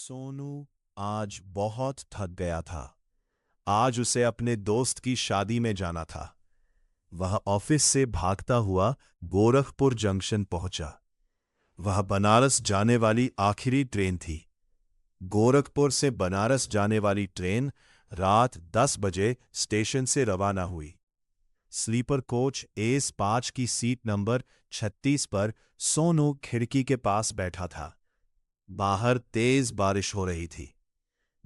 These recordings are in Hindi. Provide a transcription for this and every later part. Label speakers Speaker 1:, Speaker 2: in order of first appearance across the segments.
Speaker 1: सोनू आज बहुत थक गया था। आज उसे अपने दोस्त की शादी में जाना था। वह ऑफिस से भागता हुआ गोरखपुर जंक्शन पहुंचा। वह बनारस जाने वाली आखिरी ट्रेन थी। गोरखपुर से बनारस जाने वाली ट्रेन रात 10 बजे स्टेशन से रवाना हुई। स्लीपर कोच एस 5 की सीट नंबर 36 पर सोनू खिड़की के पास बैठा था। बाहर तेज बारिश हो रही थी।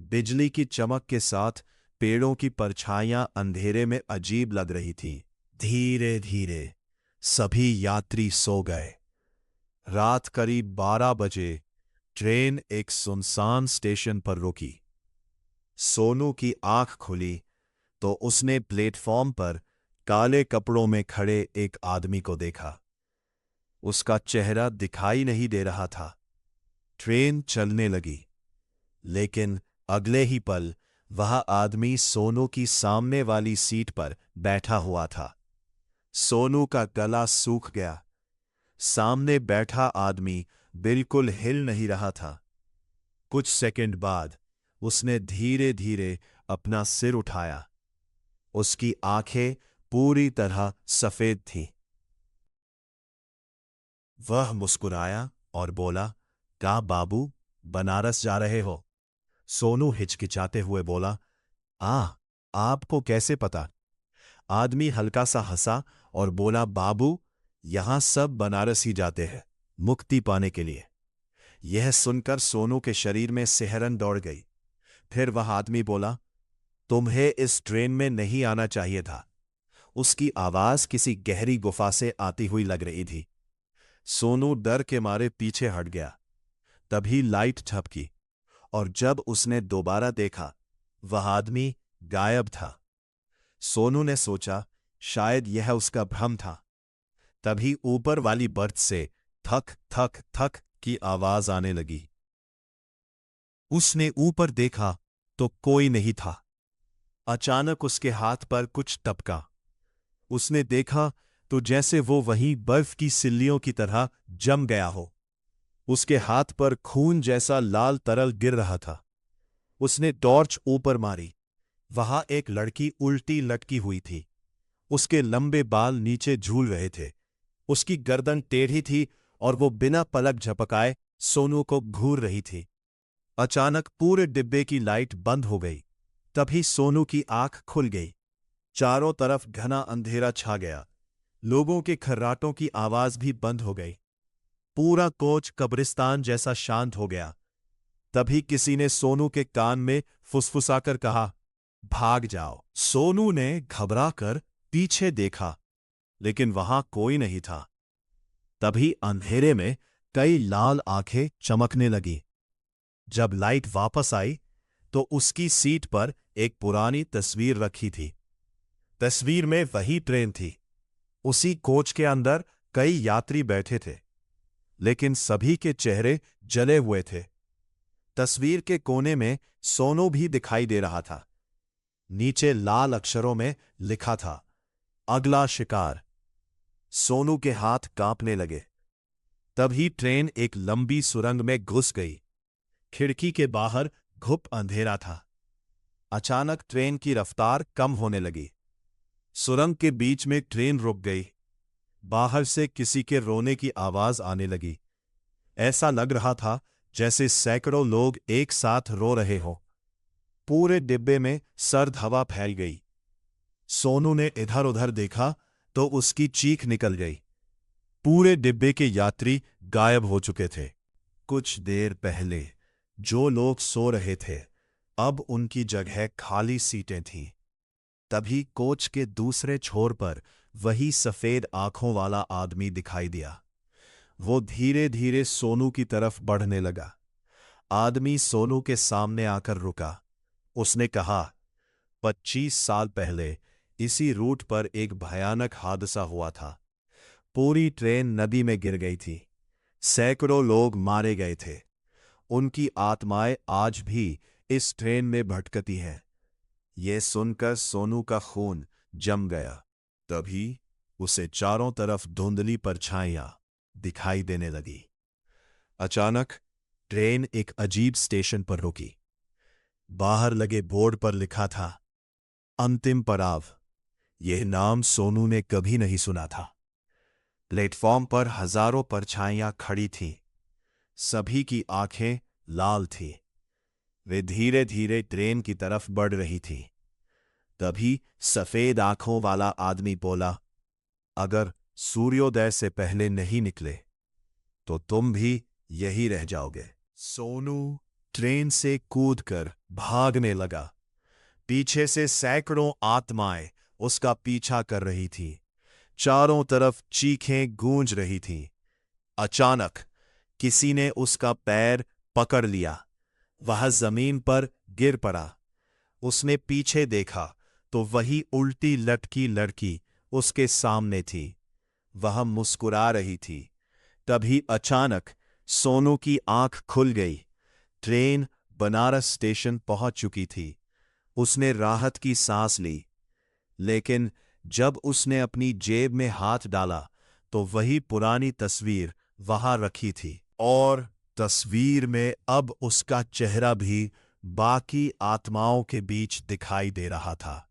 Speaker 1: बिजली की चमक के साथ पेड़ों की परछाइयां अंधेरे में अजीब लग रही थीं। धीरे धीरे सभी यात्री सो गए। रात करीब 12 बजे ट्रेन एक सुनसान स्टेशन पर रुकी। सोनू की आंख खुली तो उसने प्लेटफॉर्म पर काले कपड़ों में खड़े एक आदमी को देखा। उसका चेहरा दिखाई नहीं दे रहा था। ट्रेन चलने लगी, लेकिन अगले ही पल वह आदमी सोनू की सामने वाली सीट पर बैठा हुआ था। सोनू का गला सूख गया। सामने बैठा आदमी बिल्कुल हिल नहीं रहा था। कुछ सेकंड बाद उसने धीरे धीरे अपना सिर उठाया। उसकी आंखें पूरी तरह सफेद थीं। वह मुस्कुराया और बोला, "का बाबू, बनारस जा रहे हो?" सोनू हिचकिचाते हुए बोला, आपको कैसे पता?" आदमी हल्का सा हंसा और बोला, "बाबू, यहां सब बनारस ही जाते हैं, मुक्ति पाने के लिए।" यह सुनकर सोनू के शरीर में सिहरन दौड़ गई। फिर वह आदमी बोला, "तुम्हें इस ट्रेन में नहीं आना चाहिए था।" उसकी आवाज किसी गहरी गुफा से आती हुई लग रही थी। सोनू डर के मारे पीछे हट गया। तभी लाइट झपकी और जब उसने दोबारा देखा, वह आदमी गायब था। सोनू ने सोचा शायद यह उसका भ्रम था। तभी ऊपर वाली बर्थ से थक थक थक की आवाज आने लगी। उसने ऊपर देखा तो कोई नहीं था। अचानक उसके हाथ पर कुछ टपका। उसने देखा तो जैसे वो वहीं बर्फ की सिल्लियों की तरह जम गया हो। उसके हाथ पर खून जैसा लाल तरल गिर रहा था। उसने टॉर्च ऊपर मारी। वहां एक लड़की उल्टी लटकी हुई थी। उसके लंबे बाल नीचे झूल रहे थे। उसकी गर्दन टेढ़ी थी और वो बिना पलक झपकाए सोनू को घूर रही थी। अचानक पूरे डिब्बे की लाइट बंद हो गई। तभी सोनू की आंख खुल गई। चारों तरफ घना अंधेरा छा गया। लोगों के खर्राटों की आवाज भी बंद हो गई। पूरा कोच कब्रिस्तान जैसा शांत हो गया। तभी किसी ने सोनू के कान में फुसफुसाकर कहा, "भाग जाओ।" सोनू ने घबराकर पीछे देखा, लेकिन वहां कोई नहीं था। तभी अंधेरे में कई लाल आंखें चमकने लगी। जब लाइट वापस आई तो उसकी सीट पर एक पुरानी तस्वीर रखी थी। तस्वीर में वही ट्रेन थी। उसी कोच के अंदर कई यात्री बैठे थे, लेकिन सभी के चेहरे जले हुए थे। तस्वीर के कोने में सोनू भी दिखाई दे रहा था। नीचे लाल अक्षरों में लिखा था, "अगला शिकार।" सोनू के हाथ कांपने लगे। तभी ट्रेन एक लंबी सुरंग में घुस गई। खिड़की के बाहर घुप अंधेरा था। अचानक ट्रेन की रफ्तार कम होने लगी। सुरंग के बीच में ट्रेन रुक गई। बाहर से किसी के रोने की आवाज आने लगी। ऐसा लग रहा था जैसे सैकड़ों लोग एक साथ रो रहे हों। पूरे डिब्बे में सर्द हवा फैल गई। सोनू ने इधर उधर देखा तो उसकी चीख निकल गई। पूरे डिब्बे के यात्री गायब हो चुके थे। कुछ देर पहले जो लोग सो रहे थे, अब उनकी जगह खाली सीटें थीं। तभी कोच के दूसरे छोर पर वही सफेद आंखों वाला आदमी दिखाई दिया। वो धीरे धीरे सोनू की तरफ बढ़ने लगा। आदमी सोनू के सामने आकर रुका। उसने कहा, "25 साल पहले इसी रूट पर एक भयानक हादसा हुआ था। पूरी ट्रेन नदी में गिर गई थी। सैकड़ों लोग मारे गए थे। उनकी आत्माएं आज भी इस ट्रेन में भटकती हैं।" यह सुनकर सोनू का खून जम गया। तभी उसे चारों तरफ धुंधली परछाइयां दिखाई देने लगी। अचानक ट्रेन एक अजीब स्टेशन पर रुकी। बाहर लगे बोर्ड पर लिखा था, अंतिम पड़ाव। यह नाम सोनू ने कभी नहीं सुना था। प्लेटफॉर्म पर हजारों परछाइयां खड़ी थीं। सभी की आंखें लाल थीं। वे धीरे धीरे ट्रेन की तरफ बढ़ रही थीं। तभी सफेद आंखों वाला आदमी बोला, अगर सूर्योदय से पहले नहीं निकले तो तुम भी यही रह जाओगे। सोनू ट्रेन से कूदकर भागने लगा। पीछे से सैकड़ों आत्माएं उसका पीछा कर रही थीं। चारों तरफ चीखें गूंज रही थीं। अचानक किसी ने उसका पैर पकड़ लिया। वह जमीन पर गिर पड़ा। उसने पीछे देखा तो वही उल्टी लटकी लड़की उसके सामने थी। वह मुस्कुरा रही थी। तभी अचानक सोनू की आंख खुल गई। ट्रेन बनारस स्टेशन पहुंच चुकी थी। उसने राहत की सांस ली, लेकिन जब उसने अपनी जेब में हाथ डाला तो वही पुरानी तस्वीर वहां रखी थी, और तस्वीर में अब उसका चेहरा भी बाकी आत्माओं के बीच दिखाई दे रहा था।